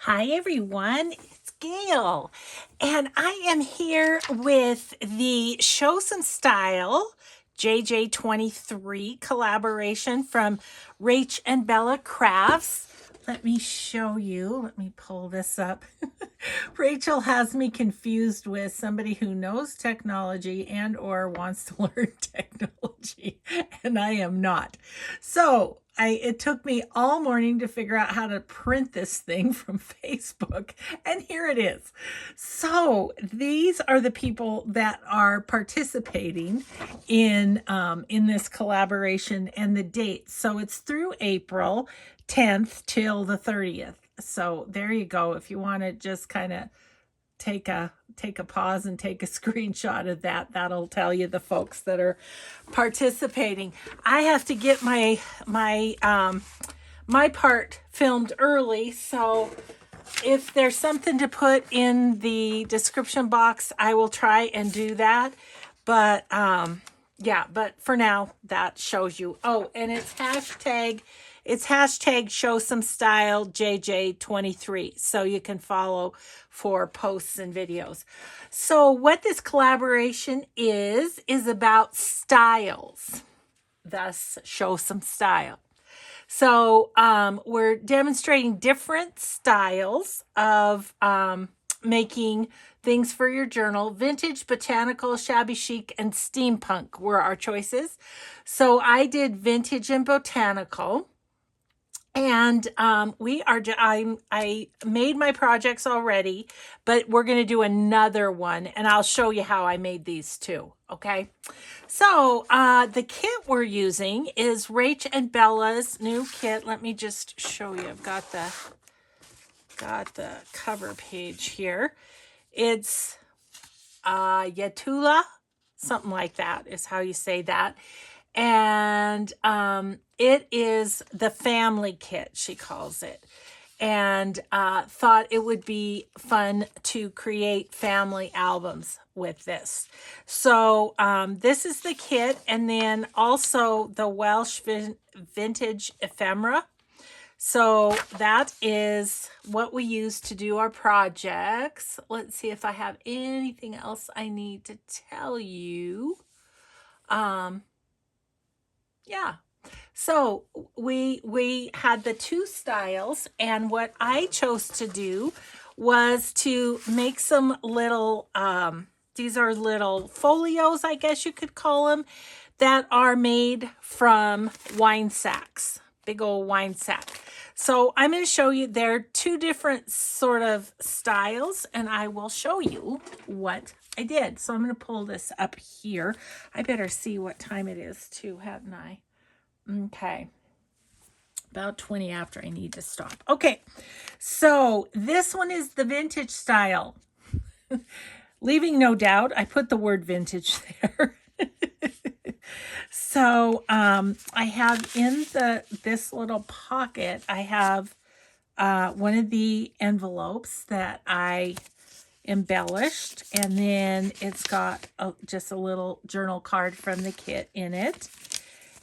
Hi everyone, it's Gail, and I am here with the Show Some Style JJ23 collaboration from Rach and Bella Crafts. Let me show you. Let me pull this up. Rachel has me confused with somebody who knows technology and or wants to learn technology, and I am not. So it took me all morning to figure out how to print this thing from Facebook, and here it is. So these are the people that are participating in this collaboration and the date. So it's through April 10th till the 30th. So there you go. If you want to just kind of take a pause and take a screenshot of that, that'll tell you the folks that are participating. I have to get my part filmed early, so if there's something to put in the description box, I will try and do that. But yeah, but for now, that shows you. Oh, and it's hashtag Show Some Style JJ23, so you can follow for posts and videos. So what this collaboration is about styles, thus Show Some Style. So we're demonstrating different styles of making things for your journal. Vintage, botanical, shabby chic, and steampunk were our choices. So I did vintage and botanical. And I made my projects already, but we're going to do another one, and I'll show you how I made these too. Okay. So the kit we're using is Rach and Bella's new kit. Let me just show you. I've got the cover page here. It's Teulu, something like that is how you say that. And it is the family kit, she calls it, and thought it would be fun to create family albums with this. So this is the kit, and then also the Welsh Vintage Ephemera. So that is what we use to do our projects. Let's see if I have anything else I need to tell you. Yeah. So we had the two styles, and what I chose to do was to make some little, these are little folios, I guess you could call them, that are made from wine sacks, big old wine sack. So I'm going to show you, there are two different sort of styles, and I will show you what I did. So I'm going to pull this up here. I better see what time it is too, hadn't I? Okay. About 20 after, I need to stop. Okay. So this one is the vintage style. Leaving no doubt, I put the word vintage there. So I have in this little pocket, I have one of the envelopes that I embellished, and then it's got just a little journal card from the kit in it.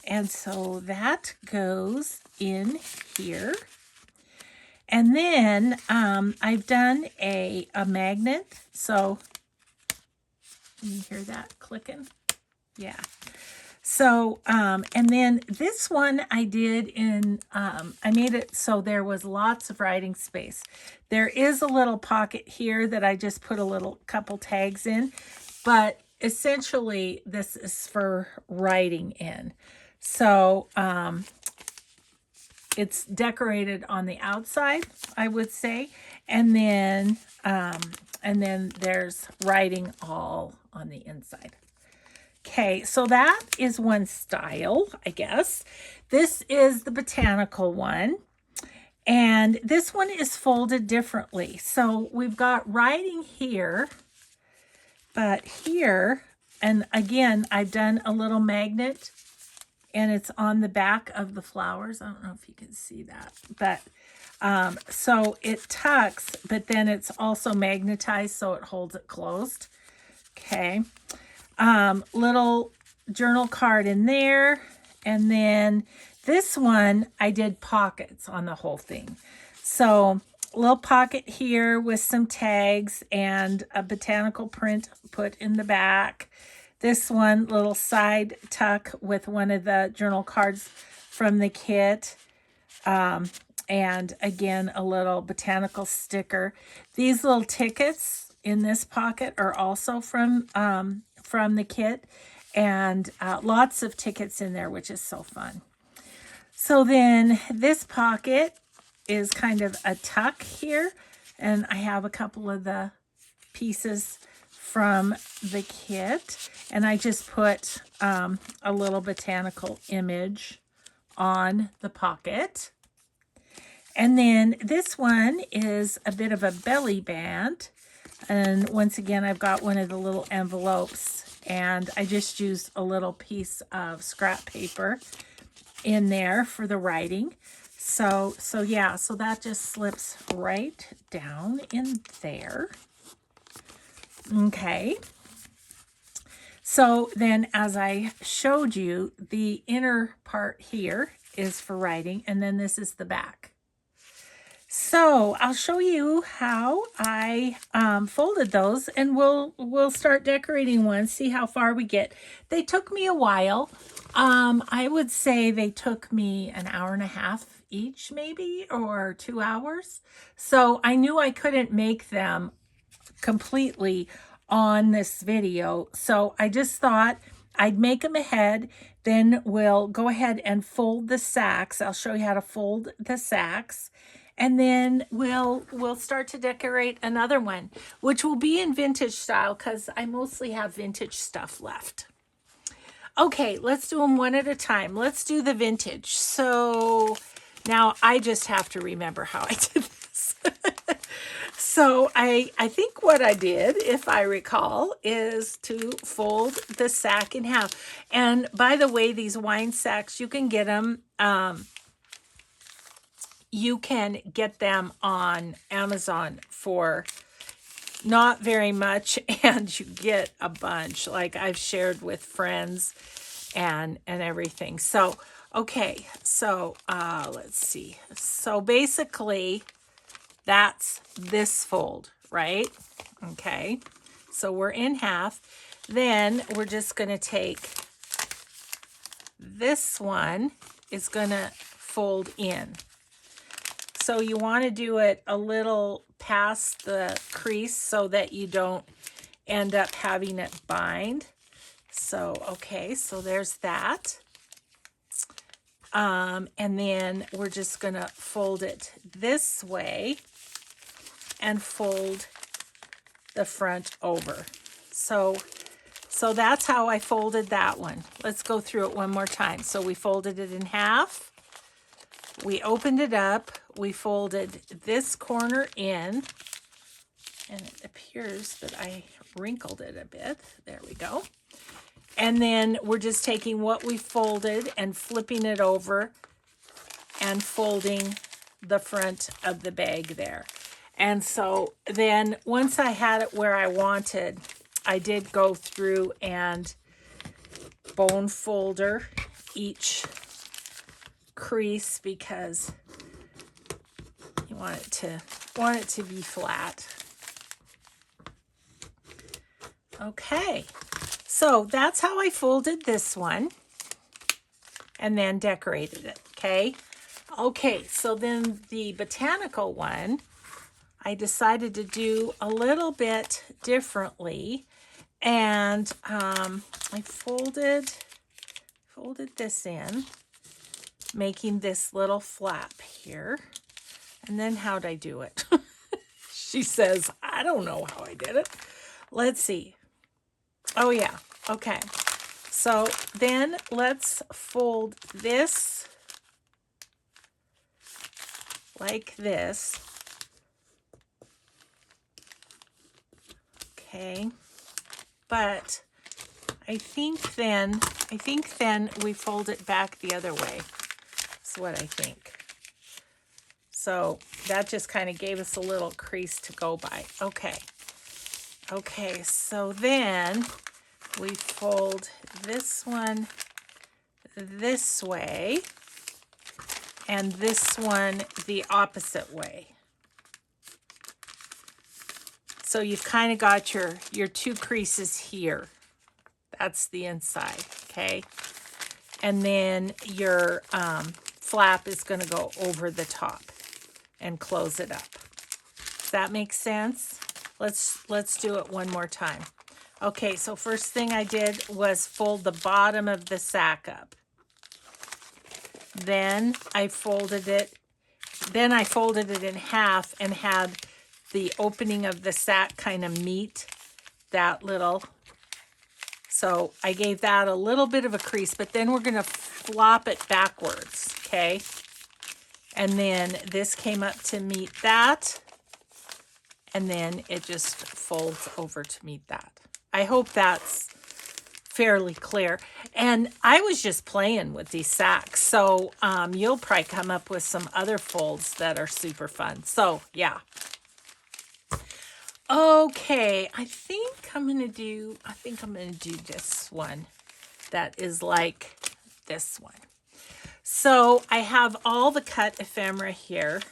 And so that goes in here. And then I've done a magnet. So you hear that clicking? Yeah. So, and then this one I did in, I made it so there was lots of writing space. There is a little pocket here that I just put a couple tags in, but essentially this is for writing in. So, it's decorated on the outside, I would say, and then there's writing all on the inside. Okay, so that is one style, I guess. This is the botanical one, and this one is folded differently. So we've got writing here, but here, and again, I've done a little magnet, and it's on the back of the flowers. I don't know if you can see that, but so it tucks, but then it's also magnetized, so it holds it closed. Okay. Little journal card in there. And then this one, I did pockets on the whole thing. So little pocket here with some tags and a botanical print put in the back. This one, little side tuck with one of the journal cards from the kit. And again, a little botanical sticker. These little tickets in this pocket are also from the kit. And lots of tickets in there, which is so fun. So then this pocket is kind of a tuck here. And I have a couple of the pieces from the kit. And I just put a little botanical image on the pocket. And then this one is a bit of a belly band. And once again, I've got one of the little envelopes. And I just used a little piece of scrap paper in there for the writing. So yeah, so that just slips right down in there. Okay. So then as I showed you, the inner part here is for writing, and then this is the back. So I'll show you how I folded those, and we'll start decorating one, see how far we get. They took me a while. I would say they took me an hour and a half each, maybe, or 2 hours. So I knew I couldn't make them completely on this video. So I just thought I'd make them ahead. Then we'll go ahead and fold the sacks. I'll show you how to fold the sacks. And then we'll start to decorate another one, which will be in vintage style because I mostly have vintage stuff left. Okay, let's do them one at a time. Let's do the vintage. So now I just have to remember how I did this. So I think what I did, if I recall, is to fold the sack in half. And by the way, these wine sacks, you can get them on Amazon for not very much, and you get a bunch, like I've shared with friends and everything. So okay, so let's see. So basically that's this fold, right? Okay, so we're in half. Then we're just going to take this one, is going to fold in. So you want to do it a little past the crease so that you don't end up having it bind. So, okay, so there's that. And then we're just going to fold it this way and fold the front over. So that's how I folded that one. Let's go through it one more time. So we folded it in half. We opened it up. We folded this corner in. And it appears that I wrinkled it a bit. There we go. And then we're just taking what we folded and flipping it over and folding the front of the bag there. And so then once I had it where I wanted, I did go through and bone folder each crease because you want it to be flat. Okay, so that's how I folded this one and then decorated it. Okay, so then the botanical one, I decided to do a little bit differently, and I folded this in, making this little flap here. And then how'd I do it? She says, I don't know how I did it. Let's see. Oh yeah, okay. So then let's fold this like this. Okay, but I think then we fold it back the other way. That's what I think. So that just kind of gave us a little crease to go by. Okay, so then we fold this one this way and this one the opposite way. So you've kind of got your two creases here. That's the inside, okay? And then your flap is going to go over the top and close it up. Does that make sense? Let's do it one more time. Okay, so first thing I did was fold the bottom of the sack up. Then I folded it in half and had the opening of the sack kind of meet that little. So I gave that a little bit of a crease, but then we're going to flop it backwards, okay? And then this came up to meet that, and then it just folds over to meet that. I hope that's fairly clear. And I was just playing with these sacks, so you'll probably come up with some other folds that are super fun. So, yeah. Okay, I think I'm gonna do this one that is like this one. So I have all the cut ephemera here.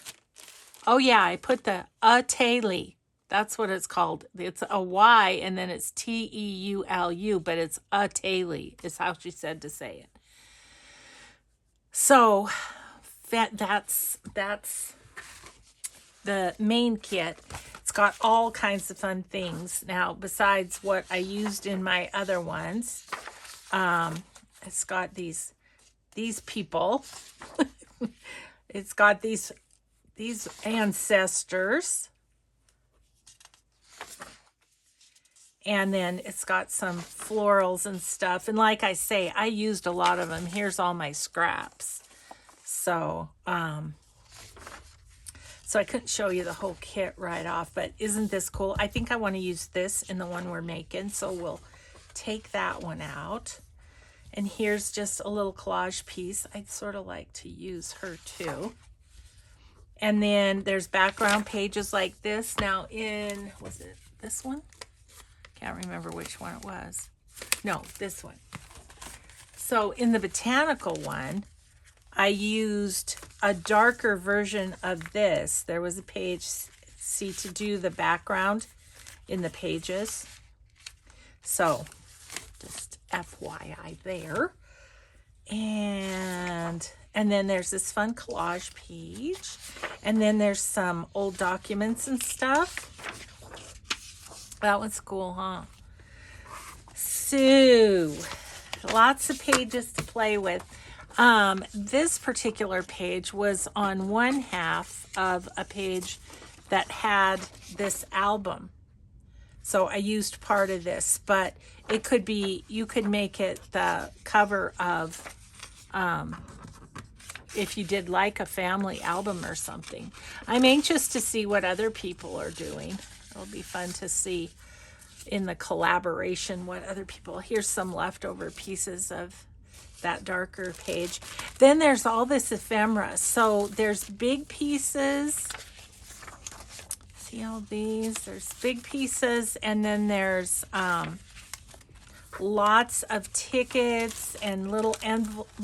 Oh yeah, I put the Teulu. That's what it's called. It's a Y and then it's Teulu, but it's Teulu is how she said to say it. So that's the main kit. It's got all kinds of fun things. Now, besides what I used in my other ones, it's got these people. It's got these ancestors. And then it's got some florals and stuff. And like I say, I used a lot of them. Here's all my scraps. So, so I couldn't show you the whole kit right off, but isn't this cool? I think I want to use this in the one we're making, so we'll take that one out. And here's just a little collage piece. I'd sort of like to use her too. And then there's background pages like this. Now was it this one? Can't remember which one it was. No, this one. So in the botanical one, I used a darker version of this. There was a page, see, to do the background in the pages. So just FYI there. And then there's this fun collage page. And then there's some old documents and stuff. That one's cool, huh? So, lots of pages to play with. This particular page was on one half of a page that had this album. So I used part of this, but it could be, you could make it the cover of, if you did like a family album or something. I'm anxious to see what other people are doing. It'll be fun to see in the collaboration what other people. Here's some leftover pieces of that darker page. Then there's all this ephemera. So there's big pieces. See all these? There's big pieces, and then there's lots of tickets and little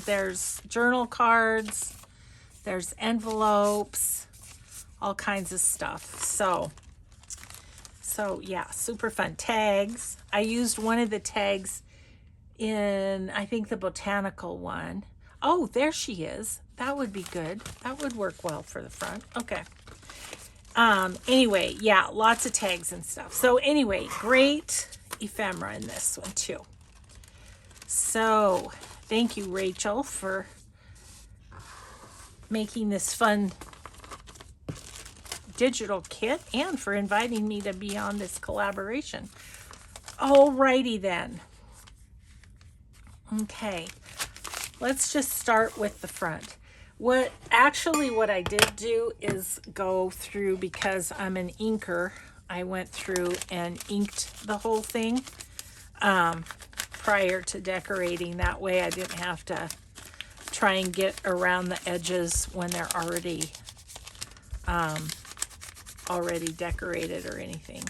there's journal cards. There's envelopes, all kinds of stuff. So yeah, super fun. Tags. I used one of the tags in, I think, the botanical one. Oh, there she is. That would be good. That would work well for the front. Okay. Anyway, yeah, lots of tags and stuff. So anyway, great ephemera in this one too. So thank you, Rachel, for making this fun digital kit and for inviting me to be on this collaboration. Alrighty then. Okay, let's just start with the front. What I did do is go through, because I'm an inker, I went through and inked the whole thing prior to decorating. That way I didn't have to try and get around the edges when they're already decorated or anything.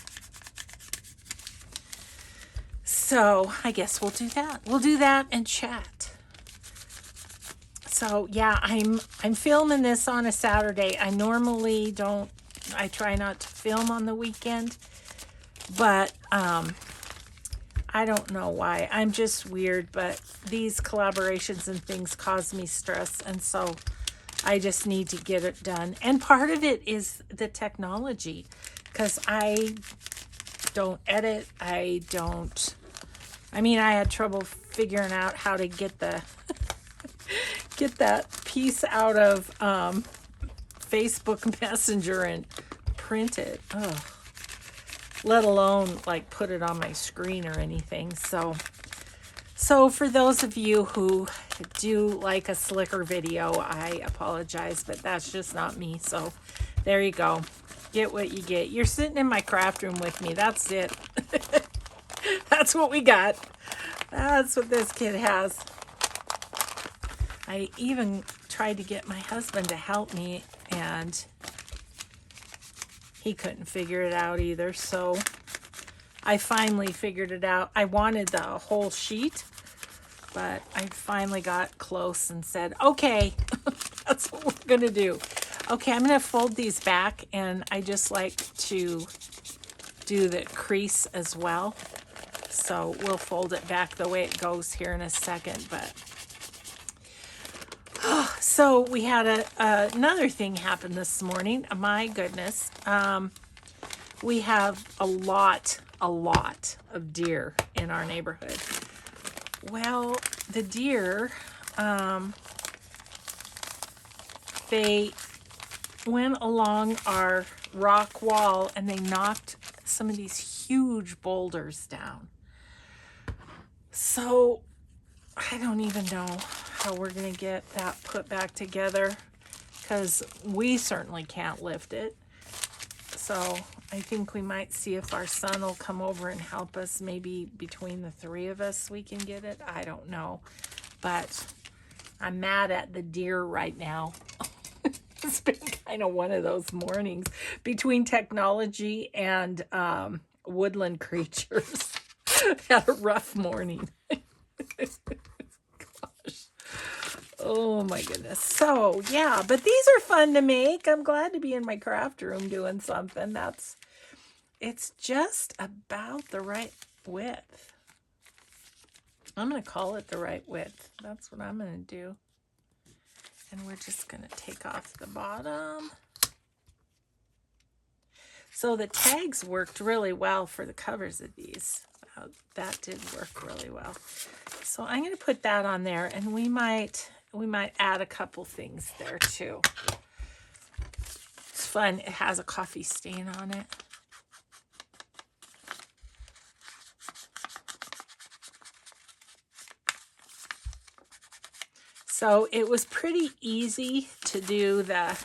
So I guess we'll do that. We'll do that and chat. So yeah, I'm filming this on a Saturday. I normally don't, I try not to film on the weekend, But I don't know why. I'm just weird, but these collaborations and things cause me stress, and so I just need to get it done. And part of it is the technology, because I don't edit. I had trouble figuring out how to get the get that piece out of Facebook Messenger and print it. Ugh. Let alone like put it on my screen or anything. So for those of you who do like a slicker video, I apologize, but that's just not me. So there you go. Get what you get. You're sitting in my craft room with me. That's it. That's what we got. That's what this kid has. I even tried to get my husband to help me, and he couldn't figure it out either. So I finally figured it out. I wanted the whole sheet, but I finally got close and said, okay, that's what we're going to do. Okay, I'm going to fold these back, and I just like to do the crease as well. So we'll fold it back the way it goes here in a second. But so we had another thing happen this morning. My goodness. We have a lot of deer in our neighborhood. Well, the deer, they went along our rock wall and they knocked some of these huge boulders down. So I don't even know how we're going to get that put back together, because we certainly can't lift it. So I think we might see if our son will come over and help us. Maybe between the three of us we can get it. I don't know. But I'm mad at the deer right now. It's been kind of one of those mornings between technology and woodland creatures. Had a rough morning. Gosh. Oh my goodness. So yeah, but these are fun to make. I'm glad to be in my craft room doing something. It's just about the right width. I'm going to call it the right width. That's what I'm going to do. And we're just going to take off the bottom. So the tags worked really well for the covers of these. That did work really well. So I'm going to put that on there, and we might add a couple things there too. It's fun. It has a coffee stain on it. So it was pretty easy to do the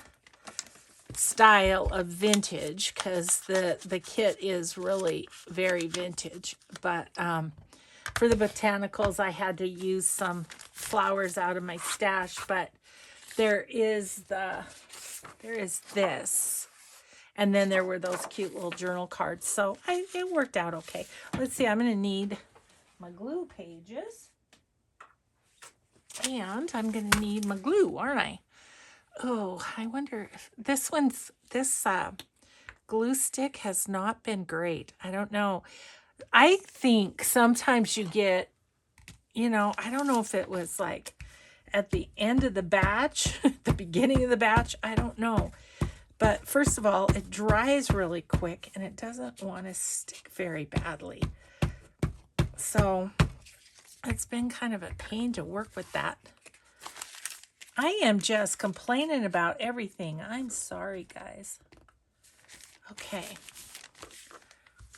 style of vintage, because the kit is really very vintage. But for the botanicals, I had to use some flowers out of my stash. But there is this, and then there were those cute little journal cards. So it worked out okay. Let's see. I'm going to need my glue pages. And I'm going to need my glue, aren't I? Oh, I wonder if this glue stick has not been great. I don't know. I think sometimes you get, I don't know if it was like at the end of the batch, the beginning of the batch. I don't know. But first of all, it dries really quick and it doesn't want to stick very badly. So it's been kind of a pain to work with that. I am just complaining about everything. I'm sorry, guys. Okay.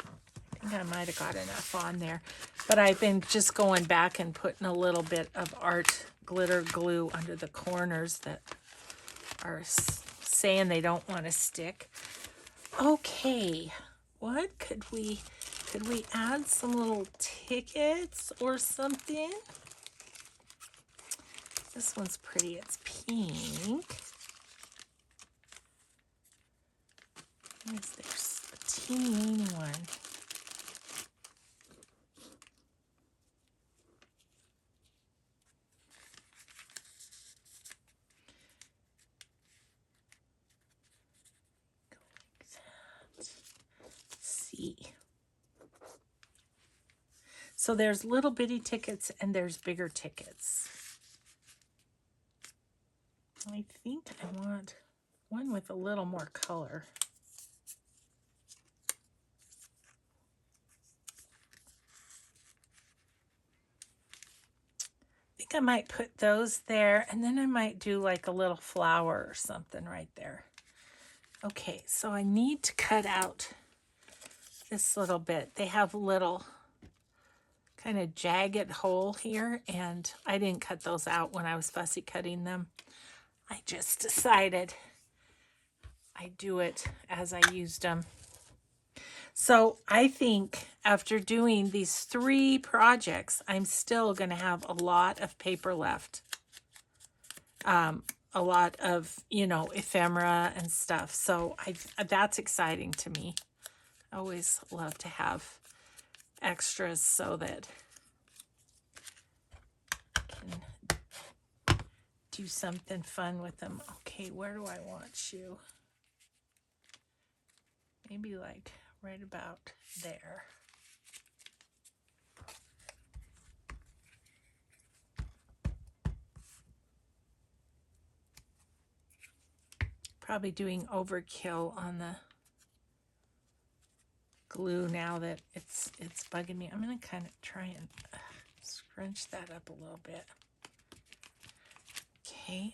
I think I might have got enough on there. But I've been just going back and putting a little bit of art glitter glue under the corners that are saying they don't want to stick. Okay. What could we add some little tickets or something? This one's pretty. It's pink. There's a teeny one. Go like that. Let's see. So there's little bitty tickets and there's bigger tickets. I think I want one with a little more color. I think I might put those there, and then I might do like a little flower or something right there. Okay, so I need to cut out this little bit. They have a little kind of jagged hole here, and I didn't cut those out when I was fussy cutting them. I just decided I'd do it as I used them. So I think after doing these 3 projects, I'm still going to have a lot of paper left. A lot of, you know, ephemera and stuff. So that's exciting to me. I always love to have extras so that I can do something fun with them. Okay, where do I want you? Maybe like right about there. Probably doing overkill on the glue now that it's bugging me. I'm going to kind of try and scrunch that up a little bit. Okay.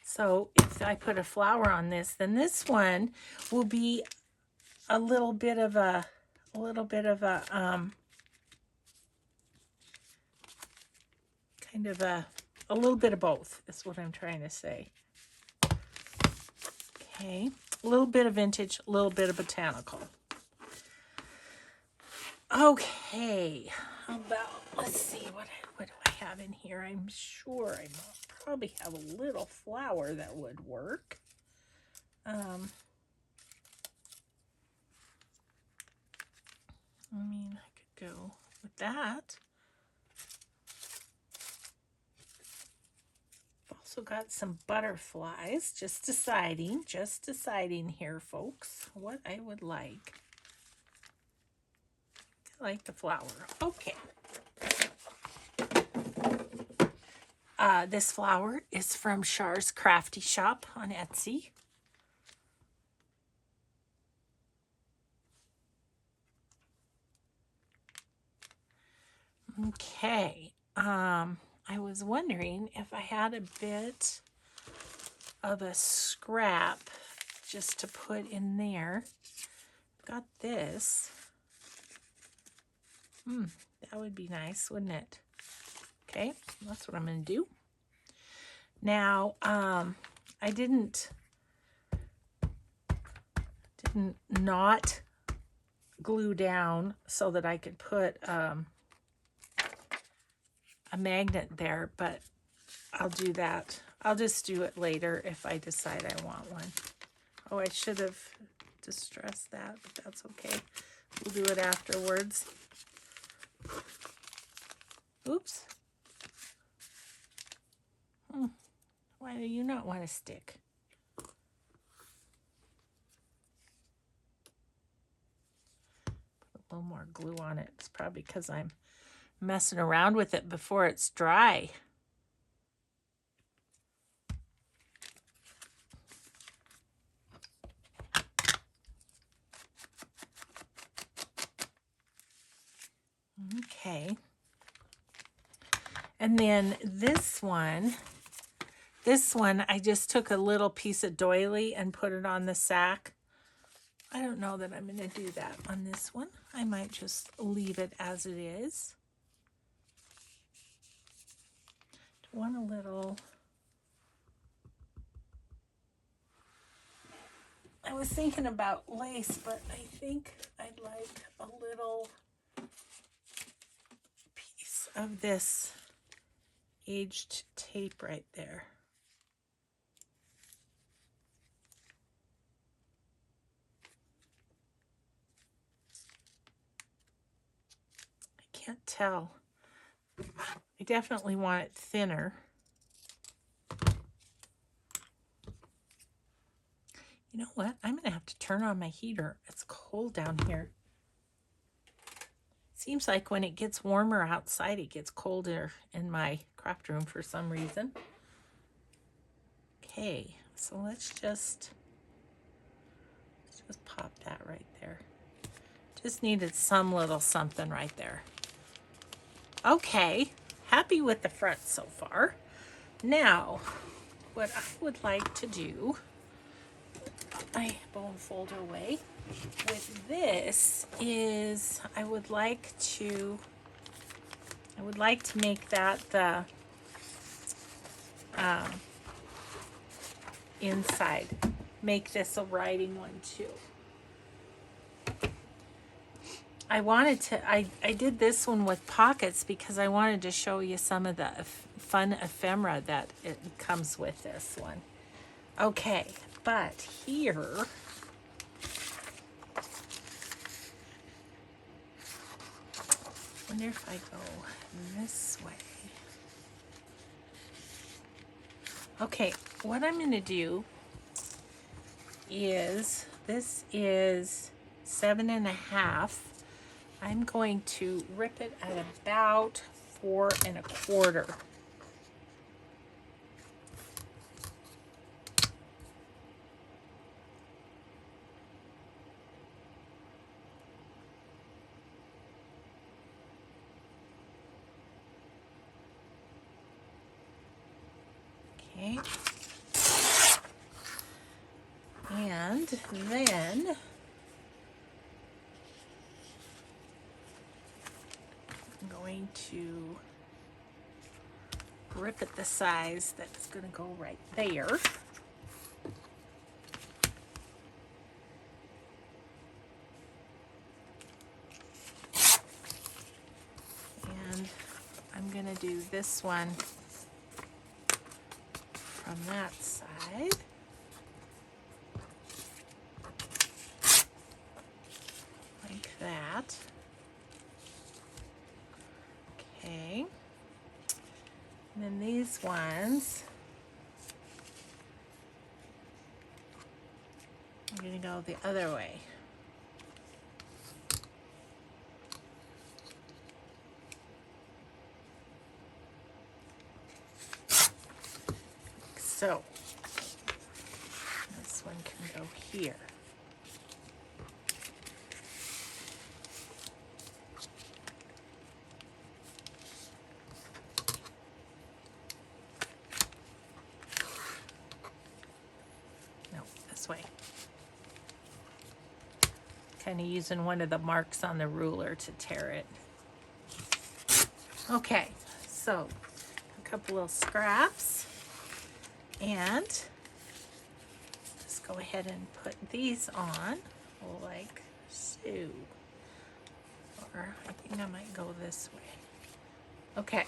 So if I put a flower on this, then this one will be a little bit of a kind of a little bit of both is what I'm trying to say. Okay, a little bit of vintage, a little bit of botanical. Okay, how about, let's see, what do I have in here? I'm sure I probably have a little flower that would work. I mean, I could go with that. I've also got some butterflies. Just deciding here, folks, what I would like. I like the flower. Okay. This flower is from Char's Crafty Shop on Etsy. Okay, I was wondering if I had a bit of a scrap just to put in there. Got this. That would be nice, wouldn't it? Okay, that's what I'm going to do. Now, I didn't not glue down so that I could put a magnet there, but I'll do that. I'll just do it later if I decide I want one. Oh, I should have distressed that, but that's okay. We'll do it afterwards. Oops. Why do you not want to stick? Put a little more glue on it. It's probably because I'm messing around with it before it's dry. Okay. And then this one, I just took a little piece of doily and put it on the sack. I don't know that I'm going to do that on this one. I might just leave it as it is. Want a little... I was thinking about lace, but I think I'd like a little piece of this aged tape right there. I can't tell. I definitely want it thinner. You know what? I'm going to have to turn on my heater. It's cold down here. Seems like when it gets warmer outside, it gets colder in my craft room for some reason. Okay, so let's just pop that right there. Just needed some little something right there. Okay, happy with the front so far. Now, what I would like to do, put my bone folder away, with this is I would like to make that the inside. Make this a writing one too. I did this one with pockets because I wanted to show you some of the fun ephemera that it comes with this one. Okay, but here, I wonder if I go this way. Okay, what I'm going to do is, this is 7.5. I'm going to rip it at about 4 1/4. Okay. And then I'm going to rip it the size that's going to go right there. And I'm going to do this one from that side. Like that. Okay. And then these ones, I'm going to go the other way. So, this one can go here. No, this way. Kind of using one of the marks on the ruler to tear it. Okay, so a couple little scraps. And just go ahead and put these on like so. Or I think I might go this way. Okay.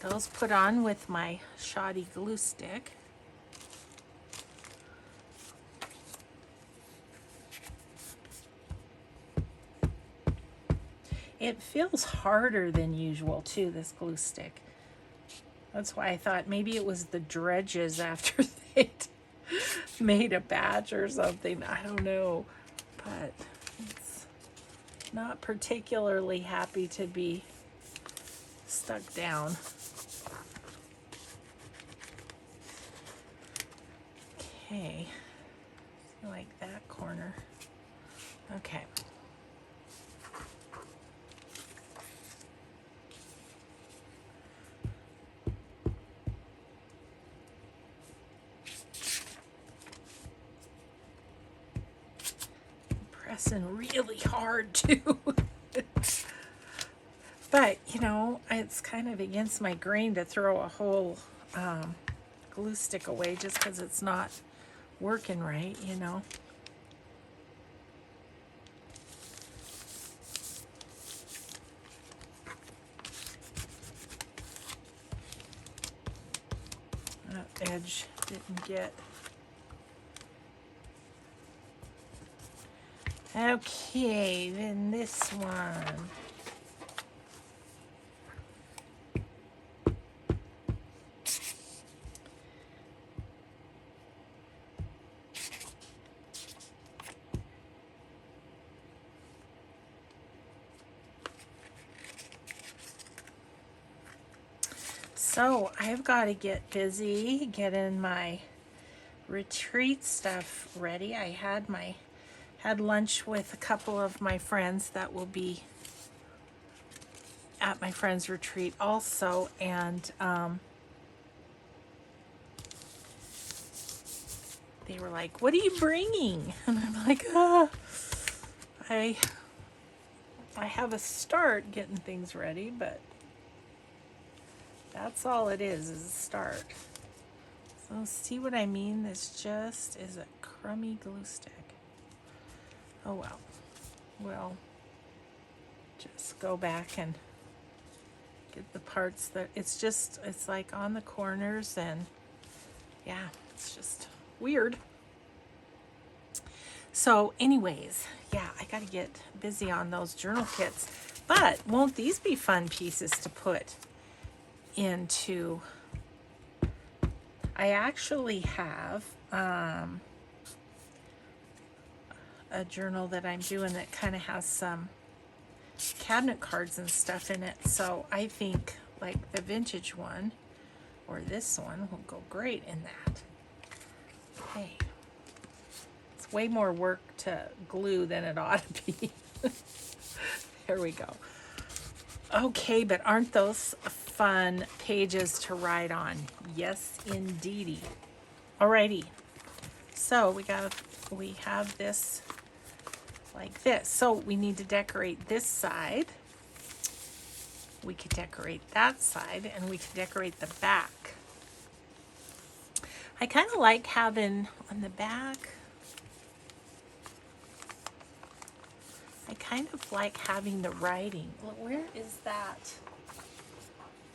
Those put on with my shoddy glue stick. It feels harder than usual too, this glue stick. That's why I thought maybe it was the dredges after they'd made a batch or something. I don't know. But it's not particularly happy to be stuck down. Okay. Like that corner. Okay. Pressing really hard too. But you know, it's kind of against my grain to throw a whole glue stick away just because it's not working right, you know. That edge didn't get. Okay, then this one. So I've got to get busy getting my retreat stuff ready. I had lunch with a couple of my friends that will be at my friend's retreat also, and they were like, "What are you bringing?" And I'm like, I have a start getting things ready, but that's all it is a start. So see what I mean? This just is a crummy glue stick. Oh well. We'll just go back and get the parts that it's like on the corners, and yeah, it's just weird. So anyways, yeah, I got to get busy on those journal kits. But won't these be fun pieces to put into? I actually have a journal that I'm doing that kind of has some cabinet cards and stuff in it. So I think like the vintage one or this one will go great in that. Okay. It's way more work to glue than it ought to be. There we go. Okay, but aren't those fun pages to write on? Yes, indeedy. Alrighty. So we have this like this. So we need to decorate this side. We could decorate that side, and we could decorate the back. I kind of like having on the back, I kind of like having the writing. Where is that?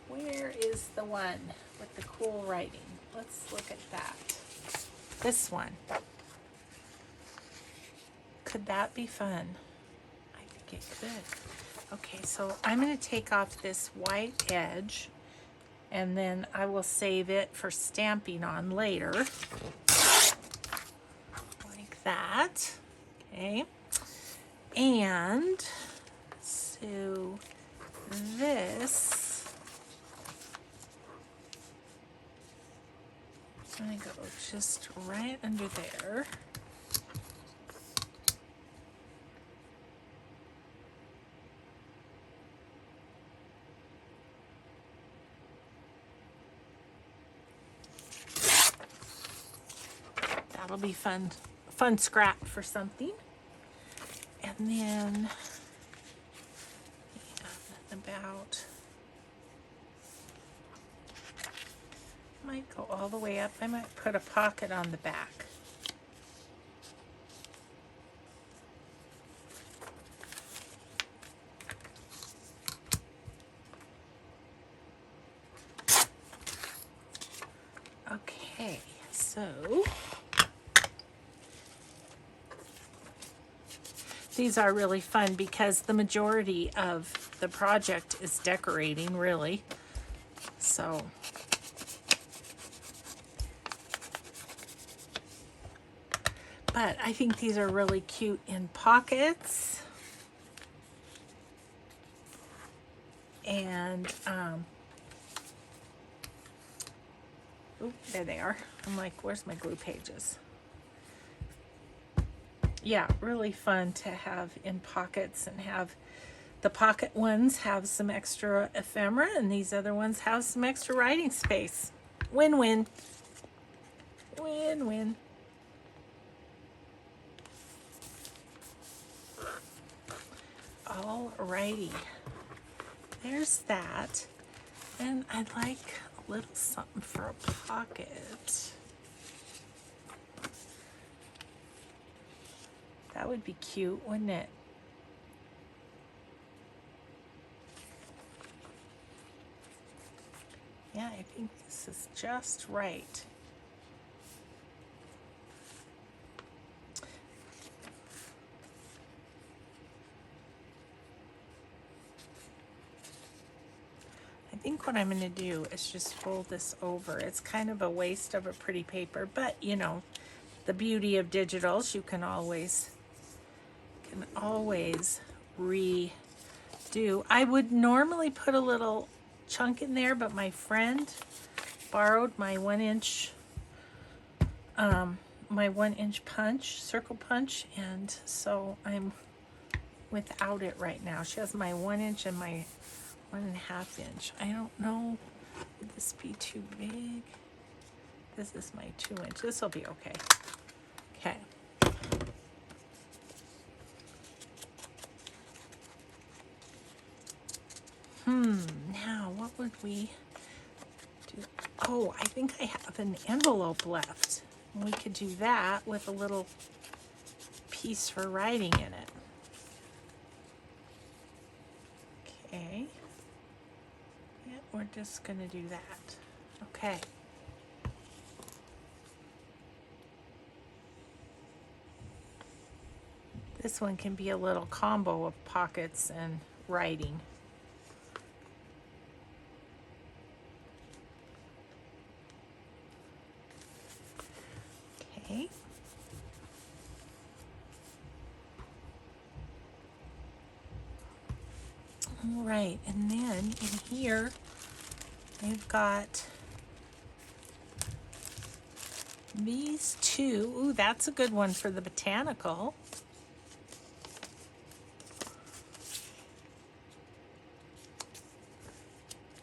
Where is the one with the cool writing? Let's look at that. This one. Could that be fun? I think it could. Okay, so I'm going to take off this white edge, and then I will save it for stamping on later. Like that. Okay. And so this, I'm going to go just right under there. That'll be fun scrap for something. And then about, might go all the way up. I might put a pocket on the back. Okay, so these are really fun because the majority of the project is decorating, really. So but I think these are really cute in pockets. And oh, there they are. I'm like, where's my glue pages? Yeah, really fun to have in pockets, and have the pocket ones have some extra ephemera, and these other ones have some extra writing space. Win-win. Win-win. Alrighty. There's that. And I'd like a little something for a pocket. That would be cute, wouldn't it? Yeah, I think this is just right. I think what I'm going to do is just fold this over. It's kind of a waste of a pretty paper, but you know, the beauty of digitals, you can always redo. I would normally put a little chunk in there, but my friend borrowed my 1-inch punch, circle punch, and so I'm without it right now. She has my 1-inch and my 1.5 inch. I don't know, would this be too big? This is my 2-inch. This will be okay. Okay. Now what would we do? Oh, I think I have an envelope left. We could do that with a little piece for writing in it. Okay. Yeah, we're just gonna do that. Okay. This one can be a little combo of pockets and writing. Okay. All right, and then in here, they've got these two. Ooh, that's a good one for the botanical.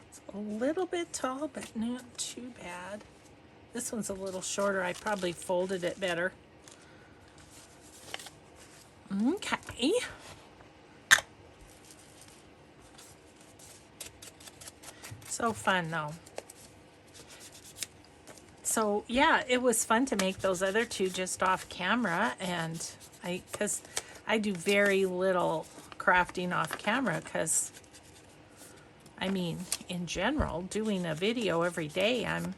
It's a little bit tall, but not too bad. This one's a little shorter. I probably folded it better. Okay. So fun though. So yeah, it was fun to make those other two just off camera, and because I do very little crafting off camera, because I mean, in general, doing a video every day, I'm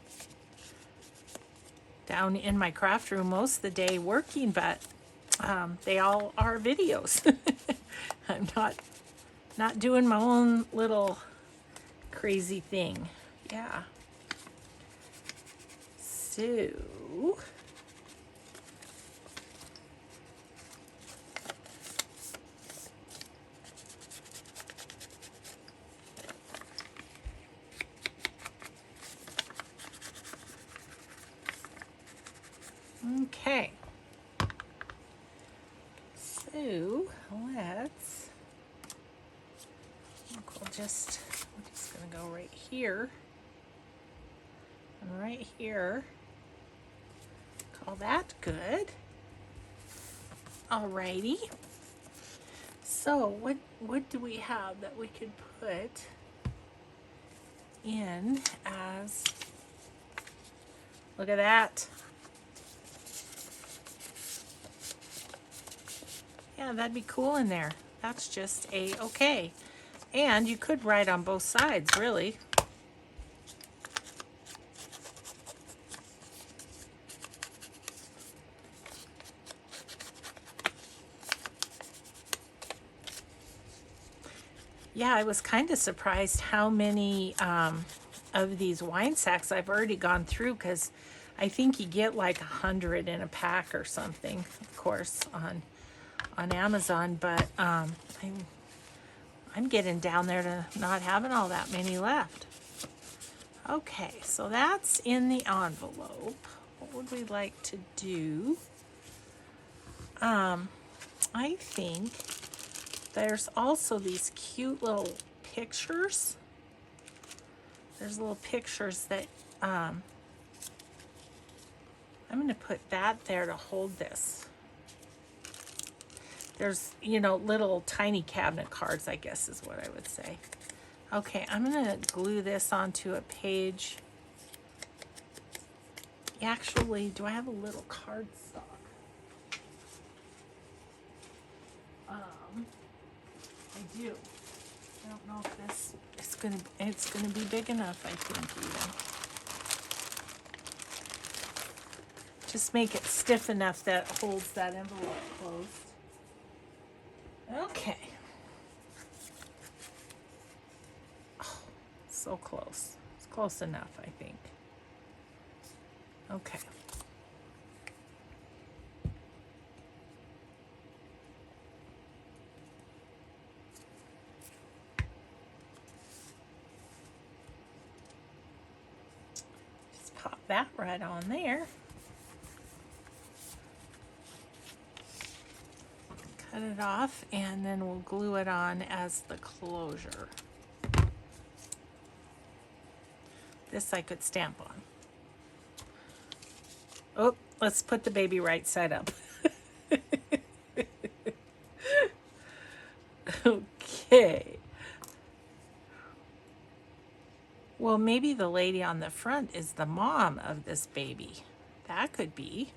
down in my craft room most of the day working, but they all are videos. I'm not doing my own little crazy thing. Yeah. So okay. So let's, we're just gonna go right here and right here. Call that good. Alrighty. So what do we have that we could put in as, look at that. Yeah, that'd be cool in there. That's just okay. And you could write on both sides, really. Yeah, I was kind of surprised how many of these wine sacks I've already gone through, because I think you get like 100 in a pack or something, of course, on Amazon, but I'm getting down there to not having all that many left. Okay, so that's in the envelope. What would we like to do? I think there's also these cute little pictures. There's little pictures that I'm going to put that there to hold this. There's, you know, little tiny cabinet cards, I guess is what I would say. Okay, I'm going to glue this onto a page. Actually, do I have a little cardstock? I do. I don't know if this is it's gonna be big enough, I think, even. Just make it stiff enough that it holds that envelope closed. Okay. Oh, so close. It's close enough, I think. Okay. that right on there. Cut it off, and then we'll glue it on as the closure. This I could stamp on. Oh, let's put the baby right side up. Okay. Well, maybe the lady on the front is the mom of this baby. That could be.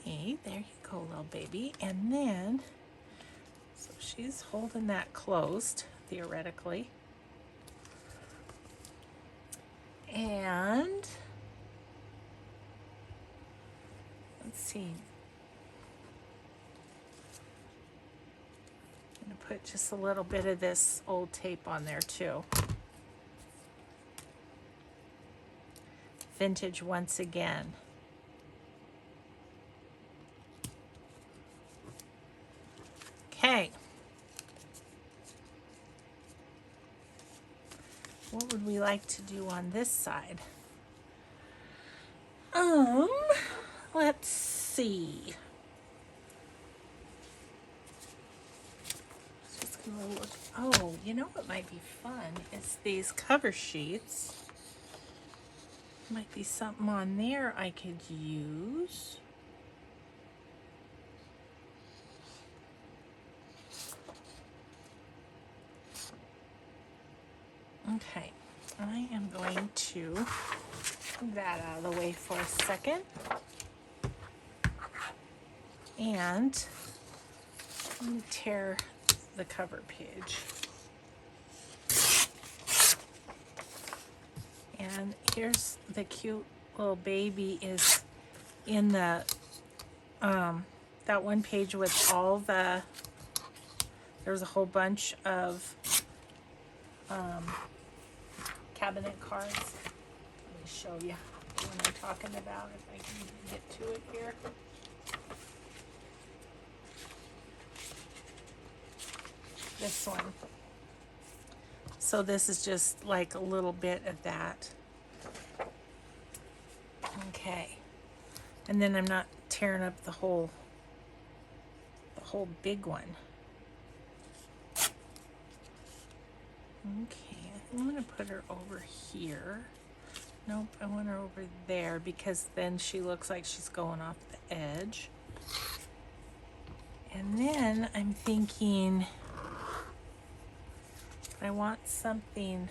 Okay, there you go, little baby. And then, so she's holding that closed, theoretically. And let's see. I'm going to put just a little bit of this old tape on there too. Vintage once again. Okay. What would we like to do on this side? Let's see. Just gonna look. Oh, you know what might be fun is these cover sheets. Might be something on there I could use. Okay, I am going to move that out of the way for a second. And I'm going to tear the cover page. And here's the cute little baby is in the, that one page with all the, there's a whole bunch of cabinet cards. Let me show you what I'm talking about if I can get to it here. This one. So this is just like a little bit of that. Okay. And then I'm not tearing up the whole big one. Okay, I'm going to put her over here. Nope, I want her over there because then she looks like she's going off the edge. And then I'm thinking I want something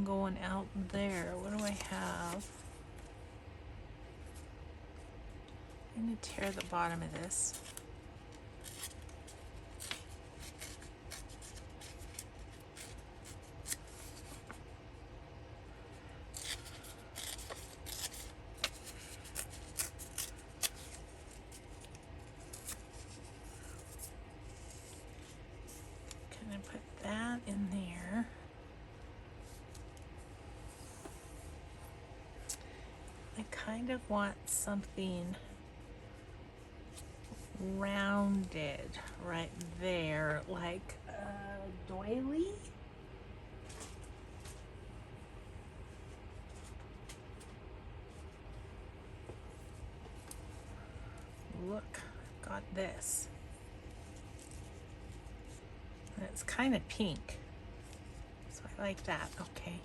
going out there. What do I have? I'm going to tear the bottom of this. Put that in there. I kind of want something rounded right there, like a doily. Look, got this. It's kind of pink, so I like that. Okay.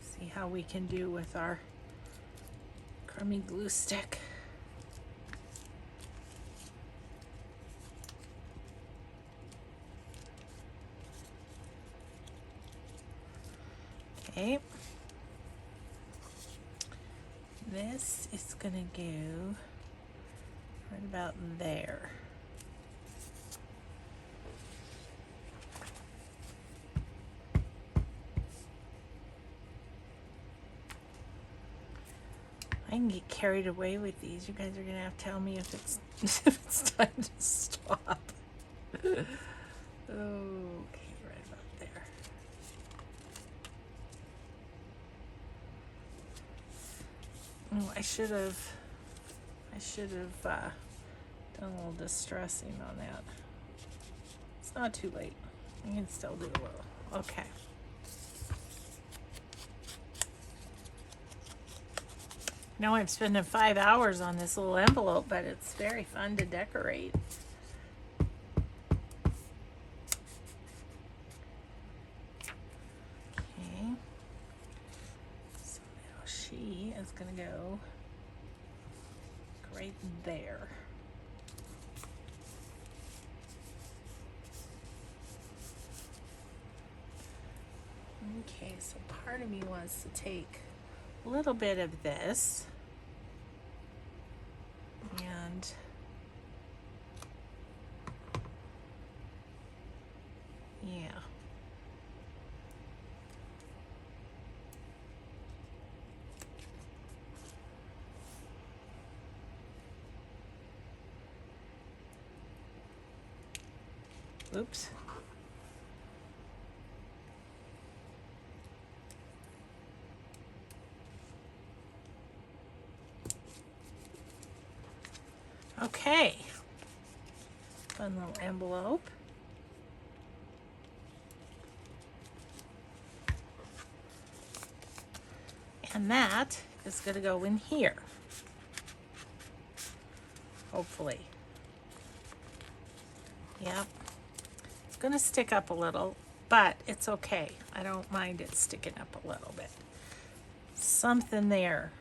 See how we can do with our crummy glue stick. Okay. This is gonna go right about there. I can get carried away with these. You guys are gonna have to tell me if it's if it's time to stop. Okay, right about there. Oh, I should have done a little distressing on that. It's not too late. I can still do a little. Okay. Now I'm spending 5 hours on this little envelope, but it's very fun to decorate. Okay. So now she is going to go right there. Okay, so part of me wants to take a little bit of this and yeah. Oops. Okay. Fun little envelope. And that is going to go in here. Hopefully. Yep. It's going to stick up a little, but it's okay. I don't mind it sticking up a little bit. Something there.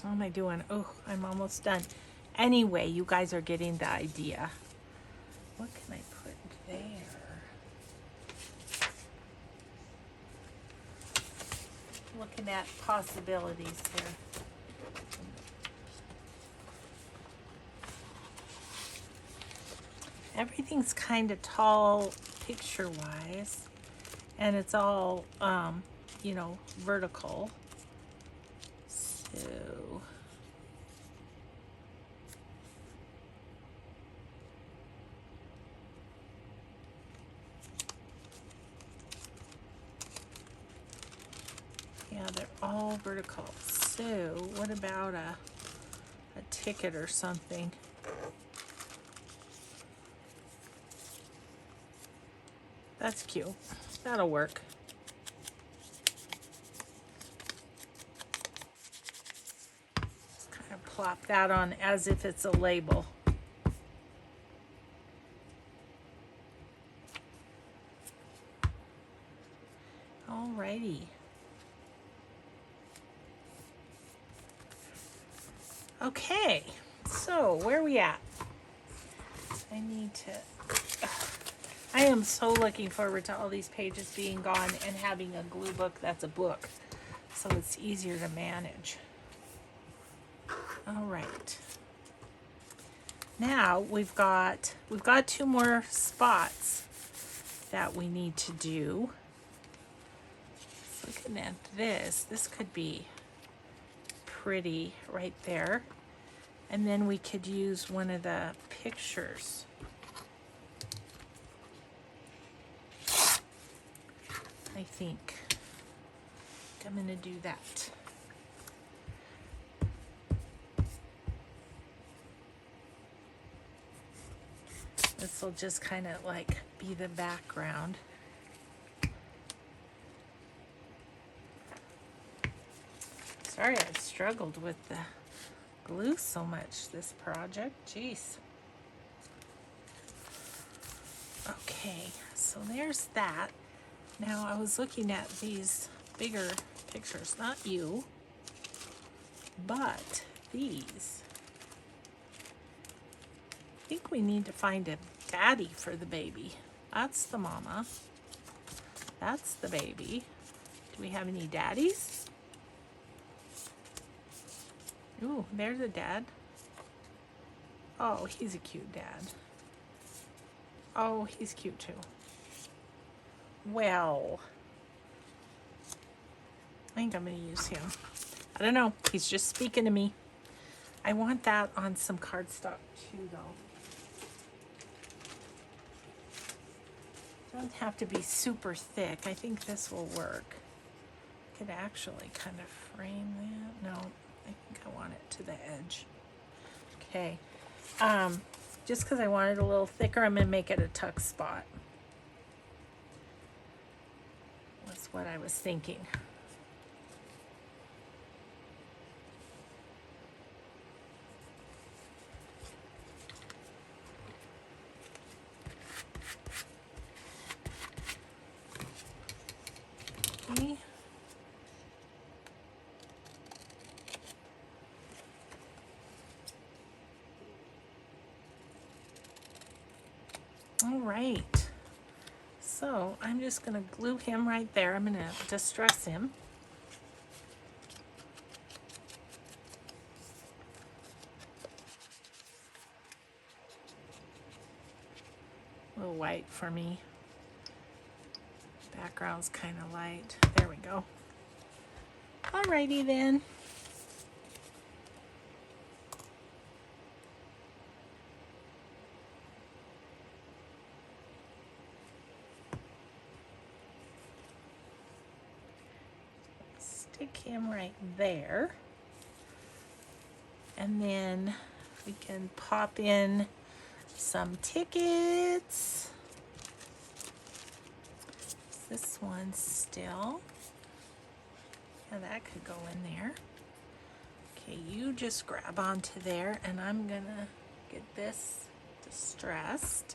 How am I doing? Oh, I'm almost done. Anyway, you guys are getting the idea. What can I put there? Looking at possibilities here. Everything's kind of tall picture-wise, and it's all, you know, vertical. So yeah, they're all vertical. So what about a ticket or something? That's cute. That'll work. Just kind of plop that on as if it's a label. Alrighty. Okay, so where are we at? I am so looking forward to all these pages being gone and having a glue book that's a book, so it's easier to manage. All right. Now we've got 2 more spots that we need to do. Looking at this could be pretty right there. And then we could use one of the pictures. I think I'm going to do that. This will just kind of like be the background. Sorry, I've struggled with the glue so much this project. Jeez. Okay, so there's that. Now I was looking at these bigger pictures, not you, but these. I think we need to find a daddy for the baby. That's the mama. That's the baby. Do we have any daddies? Ooh, there's a dad. Oh, he's a cute dad. Oh, he's cute too. Well, I think I'm going to use him. I don't know. He's just speaking to me. I want that on some cardstock too, though. Doesn't have to be super thick. I think this will work. could actually kind of frame that. No, I think I want it to the edge. Okay. Just because I want it a little thicker, I'm going to make it a tuck spot. That's what I was thinking. Okay. All right. So I'm just going to glue him right there. I'm going to distress him. A little white for me. Background's kind of light. There we go. Alrighty then. Stick him right there. And then we can pop in some tickets. This one still. Yeah, that could go in there. Okay, you just grab onto there, and I'm gonna get this distressed.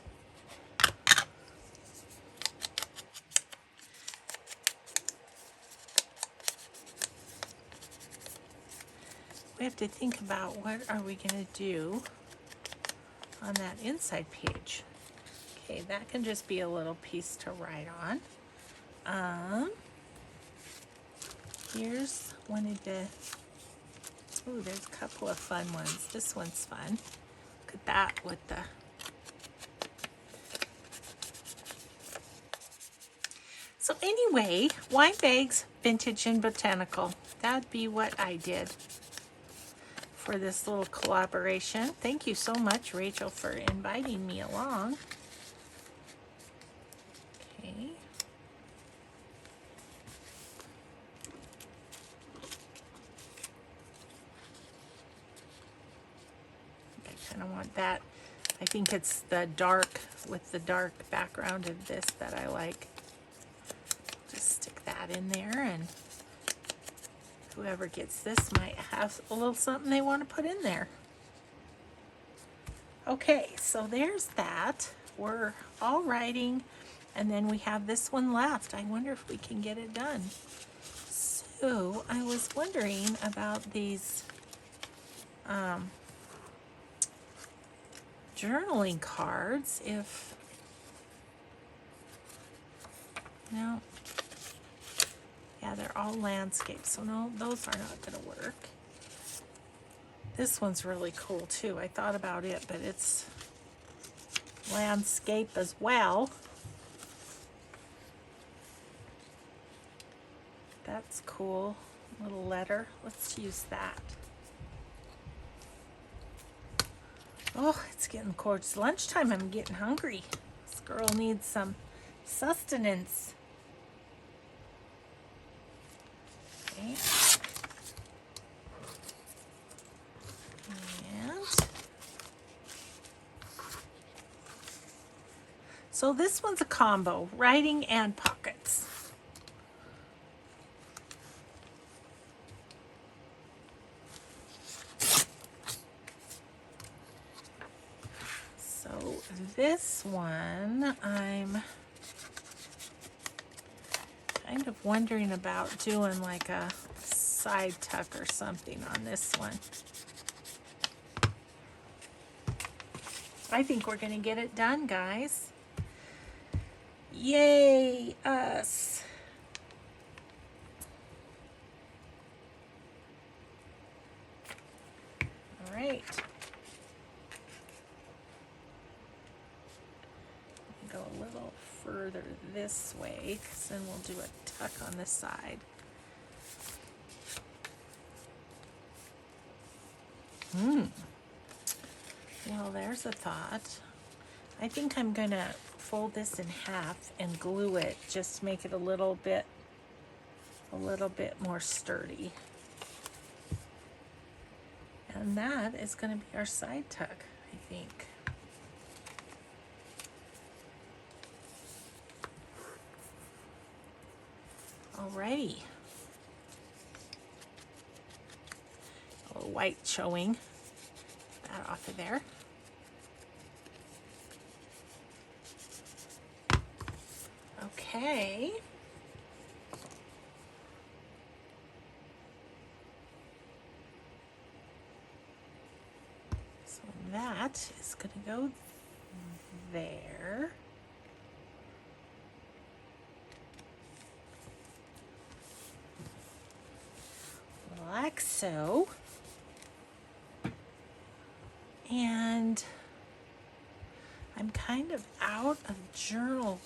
We have to think about what are we gonna do on that inside page. Okay, that can just be a little piece to write on. Here's one of the, oh, there's a couple of fun ones. This one's fun. Look at that with the, so anyway, wine bags, vintage and botanical. That'd be what I did for this little collaboration. Thank you so much, Rachel, for inviting me along. Okay. I kind of want that. I think it's the dark with the dark background of this that I like. Just stick that in there, and whoever gets this might have a little something they want to put in there. Okay, so there's that. We're all writing, and then we have this one left. I wonder if we can get it done. So I was wondering about these journaling cards. If no, yeah, they're all landscapes, so no, those are not going to work. This one's really cool too. I thought about it, but it's landscape as well. That's cool. Little letter. Let's use that. Oh, it's getting towards lunchtime. I'm getting hungry. This girl needs some sustenance. Okay. And so this one's a combo, writing and pockets. So this one, I'm kind of wondering about doing like a side tuck or something on this one. I think we're going to get it done, guys. Yay, us. All right. Go a little further this way, because then we'll do a tuck on this side. Well, there's a thought. I think I'm going to fold this in half and glue it, just to make it a little bit a little bit more sturdy. And that is going to be our side tuck, I think. Alrighty. A little white showing. That off of there. Okay. So that is going to go there. Like so. And I'm kind of out of journal,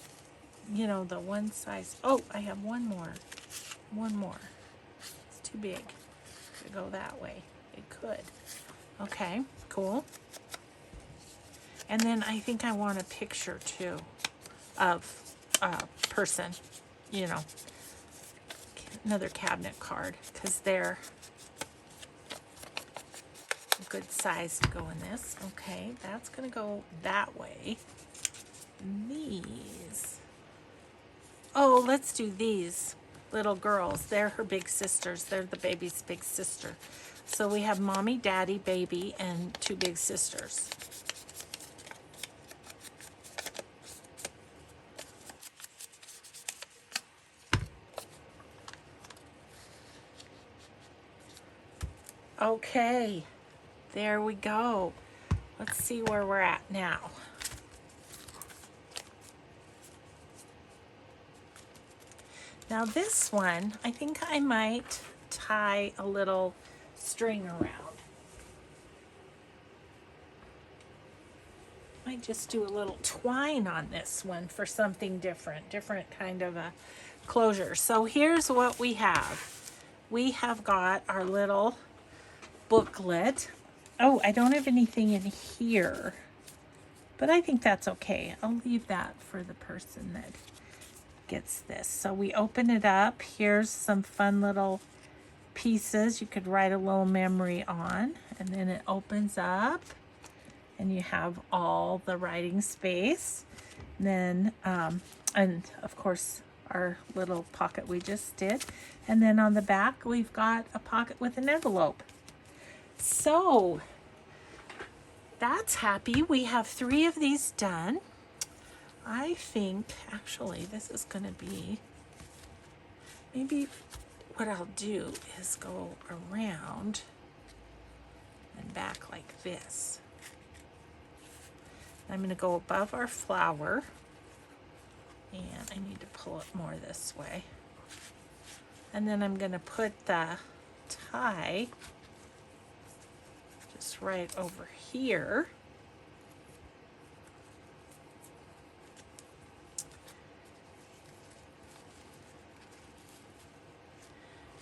you know, the one size. Oh, I have one more. One more. It's too big to go that way. It could. Okay, cool. And then I think I want a picture too of a person, you know, another cabinet card, because they're a good size to go in this. Okay, that's going to go that way. These. Oh, let's do these little girls. They're her big sisters. They're the baby's big sister. So we have mommy, daddy, baby, and two big sisters. Okay, there we go. Let's see where we're at now. Now this one, I think I might tie a little string around. Might just do a little twine on this one for something different kind of a closure. So here's what we have. We have got our little booklet. Oh, I don't have anything in here, but I think that's okay. I'll leave that for the person that gets this. So we open it up. Here's some fun little pieces you could write a little memory on, and then it opens up and you have all the writing space. And then and of course our little pocket we just did, and then on the back we've got a pocket with an envelope. So that's happy. We have 3 of these done. I think actually this is going to be, maybe what I'll do is go around and back like this. I'm going to go above our flower, and I need to pull it more this way. And then I'm going to put the tie just right over here.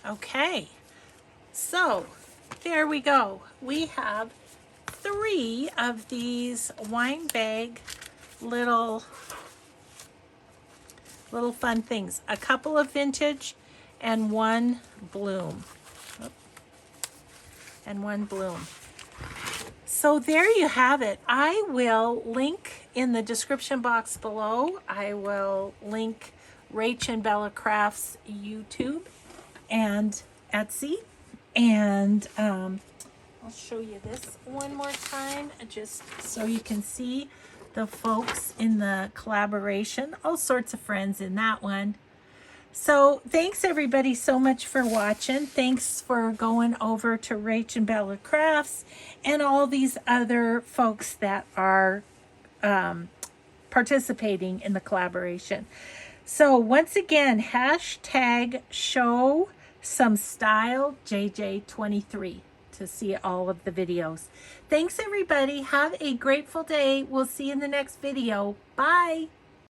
Okay, so there we go. We have 3 of these wine bag little fun things. A couple of vintage and 1 bloom. And 1 bloom. So there you have it. I will link in the description box below. I will link Rach and Bella Crafts YouTube and Etsy. And I'll show you this one more time just so you can see the folks in the collaboration. All sorts of friends in that one. So thanks everybody so much for watching. Thanks for going over to Rach and Bella Crafts and all these other folks that are participating in the collaboration. So once again, hashtag show some style JJ23 to see all of the videos. Thanks everybody. Have a grateful day. We'll see you in the next video. Bye.